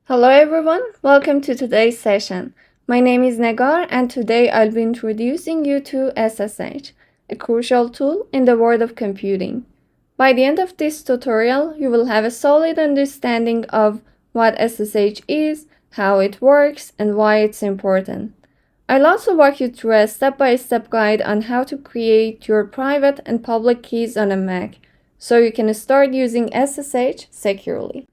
Hello everyone, welcome to today's session. My name is Negar and today I'll be introducing you to SSH, a crucial tool in the world of computing. By the end of this tutorial, you will have a solid understanding of what SSH is, how it works, and why it's important. I'll also walk you through a step-by-step guide on how to create your private and public keys on a Mac, so you can start using SSH securely.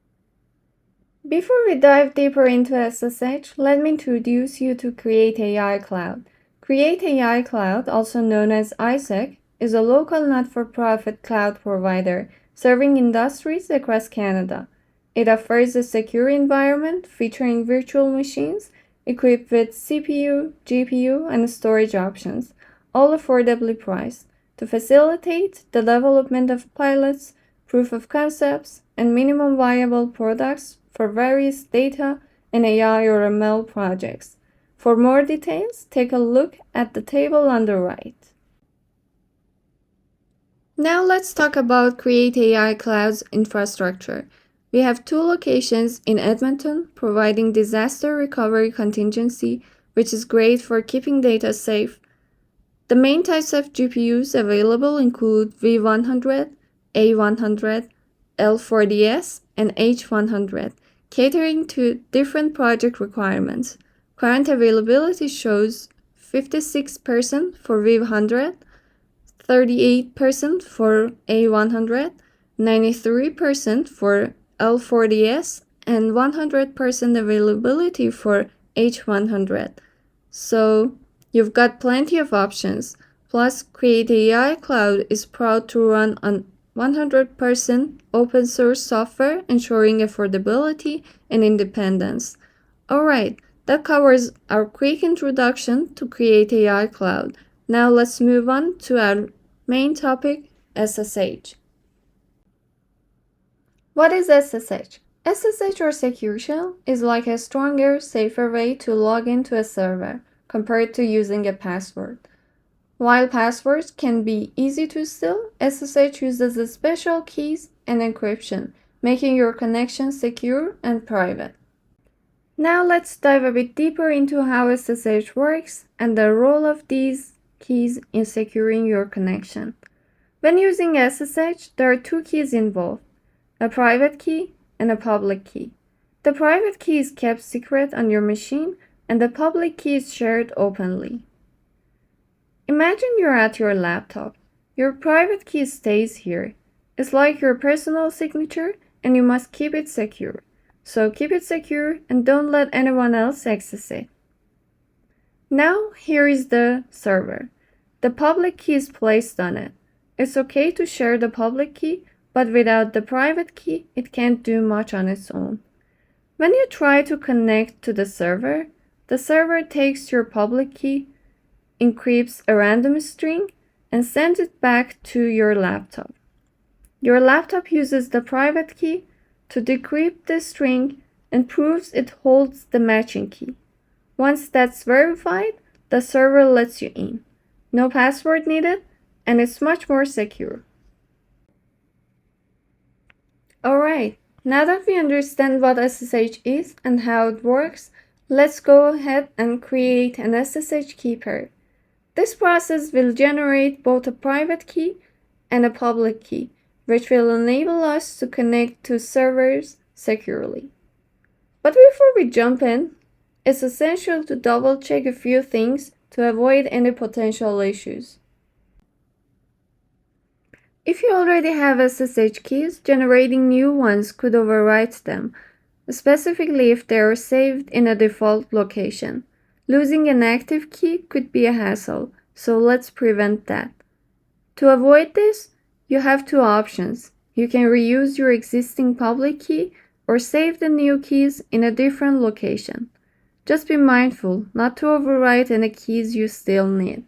Before we dive deeper into SSH, let me introduce you to Create AI Cloud. Create AI Cloud, also known as ISEC, is a local not-for-profit cloud provider serving industries across Canada. It offers a secure environment featuring virtual machines equipped with CPU, GPU, and storage options, all affordably priced, to facilitate the development of pilots, proof of concepts, and minimum viable products for various data and AI or ML projects. For more details, take a look at the table on the right. Now let's talk about Create AI Cloud's infrastructure. We have two locations in Edmonton, providing disaster recovery contingency, which is great for keeping data safe. The main types of GPUs available include V100, A100, L40S, and H100, catering to different project requirements. Current availability shows 56% for V100, 38% for A100, 93% for L40S, and 100% availability for H100. So you've got plenty of options. Plus, Create AI Cloud is proud to run on 100% open source software, ensuring affordability and independence. Alright, that covers our quick introduction to Create AI Cloud. Now let's move on to our main topic, SSH. What is SSH? SSH or Secure Shell is like a stronger, safer way to log into a server compared to using a password. While passwords can be easy to steal, SSH uses special keys and encryption, making your connection secure and private. Now let's dive a bit deeper into how SSH works and the role of these keys in securing your connection. When using SSH, there are two keys involved, a private key and a public key. The private key is kept secret on your machine and the public key is shared openly. Imagine you're at your laptop. Your private key stays here. It's like your personal signature and you must keep it secure. So keep it secure and don't let anyone else access it. Now here is the server. The public key is placed on it. It's okay to share the public key, but without the private key, it can't do much on its own. When you try to connect to the server takes your public key, encrypts a random string, and sends it back to your laptop. Your laptop uses the private key to decrypt the string and proves it holds the matching key. Once that's verified, the server lets you in. No password needed, and it's much more secure. Alright, now that we understand what SSH is and how it works, let's go ahead and create an SSH key pair. This process will generate both a private key and a public key, which will enable us to connect to servers securely. But before we jump in, it's essential to double check a few things to avoid any potential issues. If you already have SSH keys, generating new ones could overwrite them, specifically if they are saved in a default location. Losing an active key could be a hassle, so let's prevent that. To avoid this, you have two options. You can reuse your existing public key or save the new keys in a different location. Just be mindful not to overwrite any keys you still need.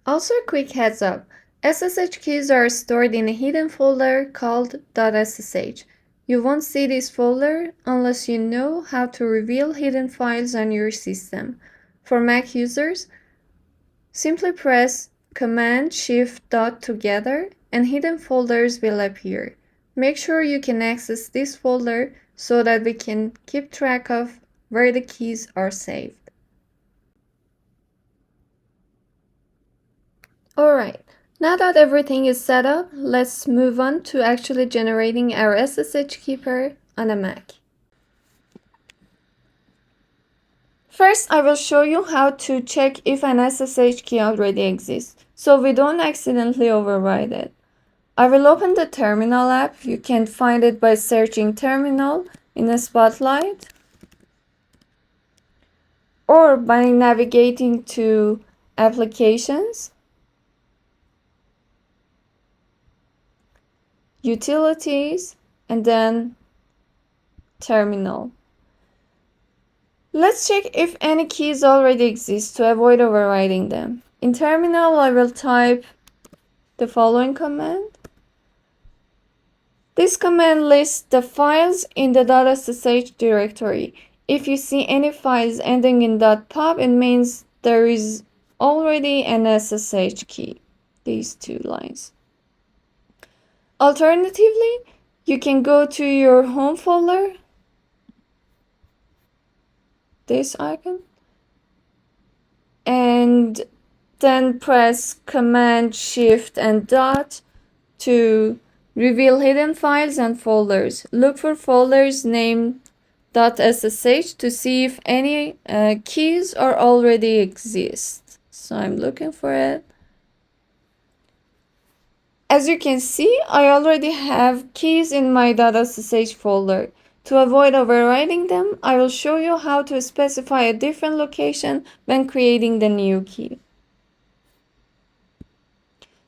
Also, a quick heads up. SSH keys are stored in a hidden folder called .sh. You won't see this folder unless you know how to reveal hidden files on your system. For Mac users, simply press Command-Shift-Dot together and hidden folders will appear. Make sure you can access this folder so that we can keep track of where the keys are saved. Alright, now that everything is set up, let's move on to actually generating our SSH key pair on a Mac. First, I will show you how to check if an SSH key already exists, so we don't accidentally override it. I will open the Terminal app. You can find it by searching Terminal in the Spotlight or by navigating to Applications, Utilities, and then Terminal. Let's check if any keys already exist to avoid overriding them. In Terminal, I will type the following command. This command lists the files in the .sh directory. If you see any files ending in .pub, it means there is already an SSH key. These two lines. Alternatively, you can go to your home folder, this icon, and then press Command, Shift, and Dot to reveal hidden files and folders. Look for folders named .ssh to see if any keys are already exist. So I'm looking for it. As you can see, I already have keys in my .ssh folder. To avoid overwriting them, I will show you how to specify a different location when creating the new key.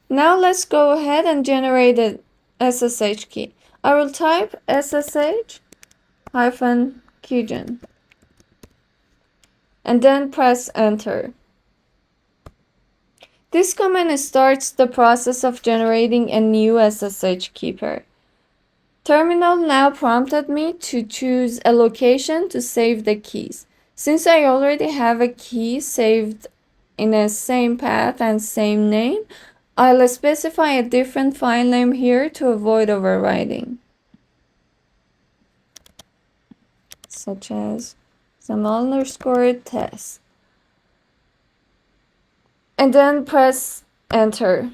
Now let's go ahead and generate the SSH key. I will type SSH -keygen and then press enter. This command starts the process of generating a new SSH key pair. Terminal now prompted me to choose a location to save the keys. Since I already have a key saved in a same path and same name, I'll specify a different file name here to avoid overriding, such as some_test. And then press enter.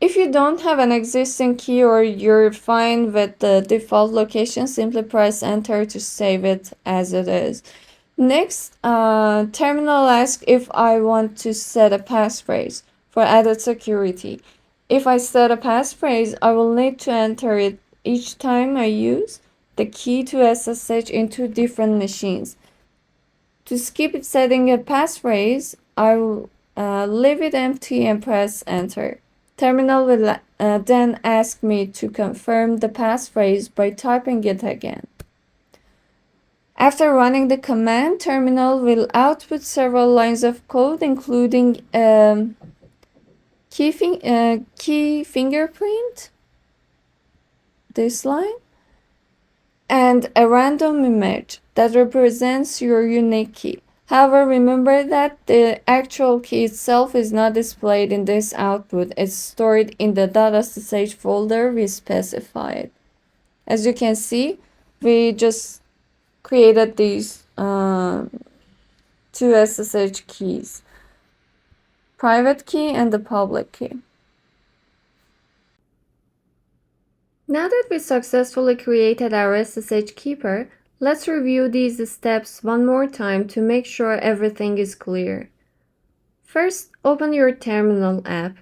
If you don't have an existing key or you're fine with the default location, simply press enter to save it as it is. Next, Terminal asks if I want to set a passphrase for added security. If I set a passphrase, I will need to enter it each time I use the key to SSH into different machines. To skip setting a passphrase, I will leave it empty and press enter. Terminal will then ask me to confirm the passphrase by typing it again. After running the command, Terminal will output several lines of code, including key fingerprint, this line, and a random image that represents your unique key. However, remember that the actual key itself is not displayed in this output. It's stored in the .ssh folder we specified. As you can see, we just created these two SSH keys, private key and the public key. Now that we successfully created our SSH key pair, let's review these steps one more time to make sure everything is clear. First, open your Terminal app.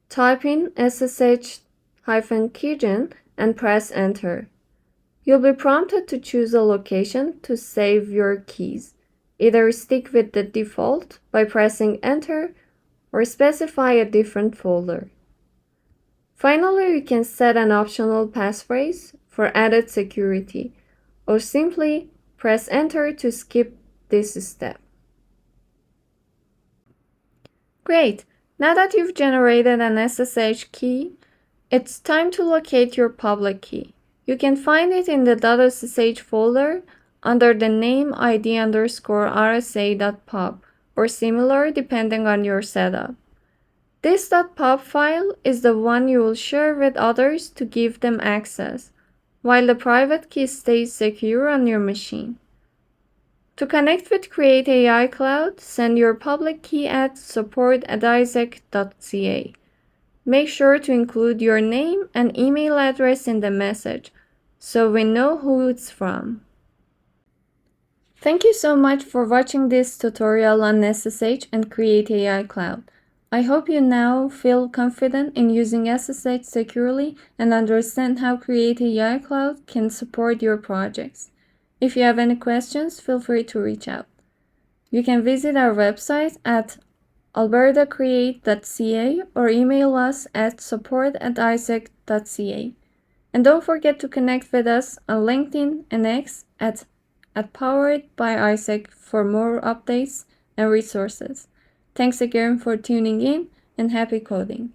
Type in SSH-keygen and press enter. You'll be prompted to choose a location to save your keys. Either stick with the default by pressing enter or specify a different folder. Finally, you can set an optional passphrase for added security, or simply press enter to skip this step. Great! Now that you've generated an SSH key, it's time to locate your public key. You can find it in the .ssh folder under the name id_rsa.pub or similar depending on your setup. This .pub file is the one you will share with others to give them access, while the private key stays secure on your machine. To connect with Create AI Cloud, send your public key at support@isaac.ca. Make sure to include your name and email address in the message, so we know who it's from. Thank you so much for watching this tutorial on SSH and Create AI Cloud. I hope you now feel confident in using SSH securely and understand how Create AI Cloud can support your projects. If you have any questions, feel free to reach out. You can visit our website at albertacreate.ca or email us at support@isaac.ca. And don't forget to connect with us on LinkedIn and X at Powered by Isaac for more updates and resources. Thanks again for tuning in and happy coding.